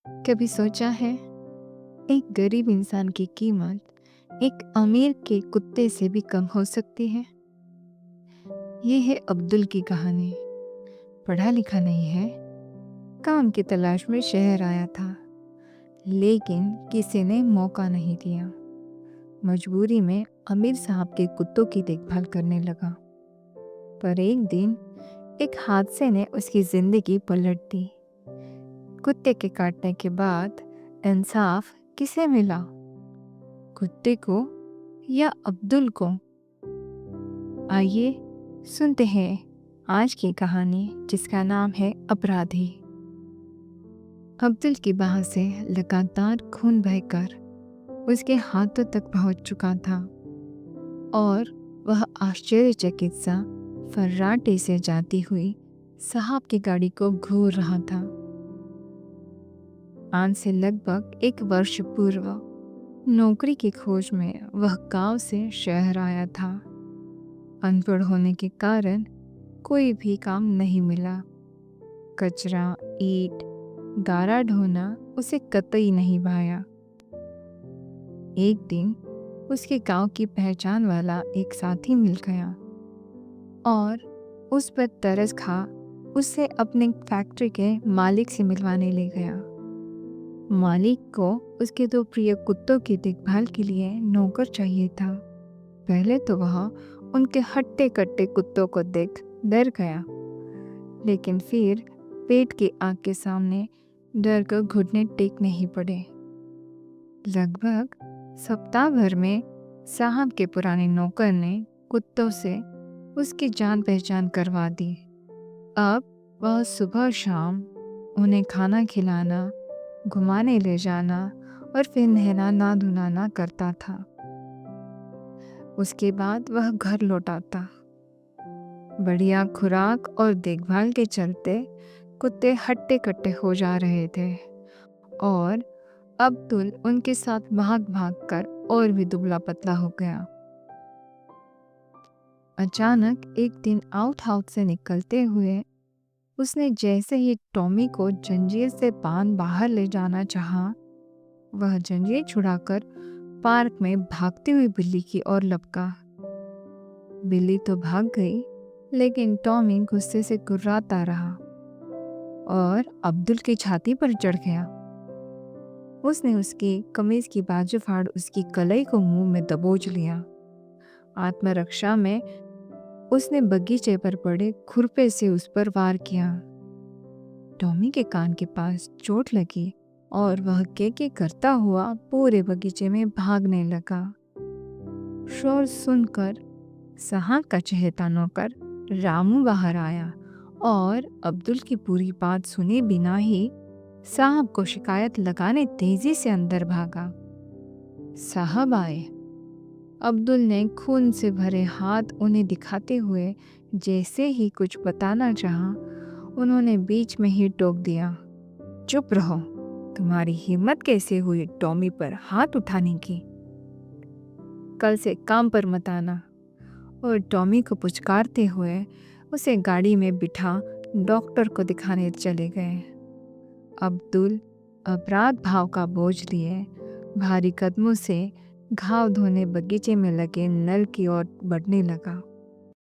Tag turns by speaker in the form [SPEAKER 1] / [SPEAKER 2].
[SPEAKER 1] कभी सोचा है एक गरीब इंसान की कीमत एक अमीर के कुत्ते से भी कम हो सकती है। ये है अब्दुल की कहानी। पढ़ा लिखा नहीं है, काम की तलाश में शहर आया था, लेकिन किसी ने मौका नहीं दिया। मजबूरी में अमीर साहब के कुत्तों की देखभाल करने लगा। पर एक दिन एक हादसे ने उसकी जिंदगी पलट दी। कुत्ते के काटने के बाद इंसाफ किसे मिला, कुत्ते को या अब्दुल को? आइए सुनते हैं आज की कहानी, जिसका नाम है अपराधी। अब्दुल की बाह से लगातार खून बहकर उसके हाथों तक पहुंच चुका था और वह आश्चर्यचकित सा फर्राटे से जाती हुई साहब की गाड़ी को घूर रहा था। आज से लगभग एक वर्ष पूर्व नौकरी की खोज में वह गांव से शहर आया था। अनपढ़ होने के कारण कोई भी काम नहीं मिला। कचरा, ईंट, गारा ढोना उसे कतई नहीं भाया। एक दिन उसके गांव की पहचान वाला एक साथी मिल गया और उस पर तरस खा उसे अपने फैक्ट्री के मालिक से मिलवाने ले गया। मालिक को उसके दो प्रिय कुत्तों की देखभाल के लिए नौकर चाहिए था। पहले तो वह उनके हट्टे कट्टे कुत्तों को देख डर गया, लेकिन फिर पेट की आग के सामने डर कर घुटने टेकने ही पड़े। लगभग सप्ताह भर में साहब के पुराने नौकर ने कुत्तों से उसकी जान पहचान करवा दी। अब वह सुबह शाम उन्हें खाना खिलाना, घुमाने ले जाना और फिर नहलाना धुलाना करता था। उसके बाद वह घर लौट आता। बढ़िया खुराक और देखभाल के चलते कुत्ते हट्टे कट्टे हो जा रहे थे और अब्दुल उनके साथ भाग भाग कर और भी दुबला पतला हो गया। अचानक एक दिन आउट हाउस से निकलते हुए उसने जैसे ही टॉमी को जंजीर से बांध बाहर ले जाना चाहा, वह जंजीर छुड़ाकर पार्क में भागती हुई बिल्ली की ओर लपका। बिल्ली तो भाग गई, लेकिन टॉमी गुस्से से गुर्राता रहा और अब्दुल की छाती पर चढ़ गया। उसने उसकी कमीज की बाजू फाड़ उसकी कलाई को मुंह में दबोच लिया। आत्मरक्षा में उसने बगीचे पर पड़े खुरपे से उस पर वार किया। टॉमी के कान के पास चोट लगी और वह के करता हुआ पूरे बगीचे में भागने लगा। शोर सुनकर साहब का चहेता नौकर रामू बाहर आया और अब्दुल की पूरी बात सुने बिना ही साहब को शिकायत लगाने तेजी से अंदर भागा। साहब आए। अब्दुल ने खून से भरे हाथ उन्हें दिखाते हुए जैसे ही कुछ बताना चाहा, उन्होंने बीच में ही टोक दिया, चुप रहो, तुम्हारी हिम्मत कैसे हुई टॉमी पर हाथ उठाने की? कल से काम पर मत आना। और टॉमी को पुचकारते हुए उसे गाड़ी में बिठा डॉक्टर को दिखाने चले गए। अब्दुल अपराध भाव का बोझ लिए भारी कदमों से घाव धोने बगीचे में लगे नल की ओर बढ़ने लगा।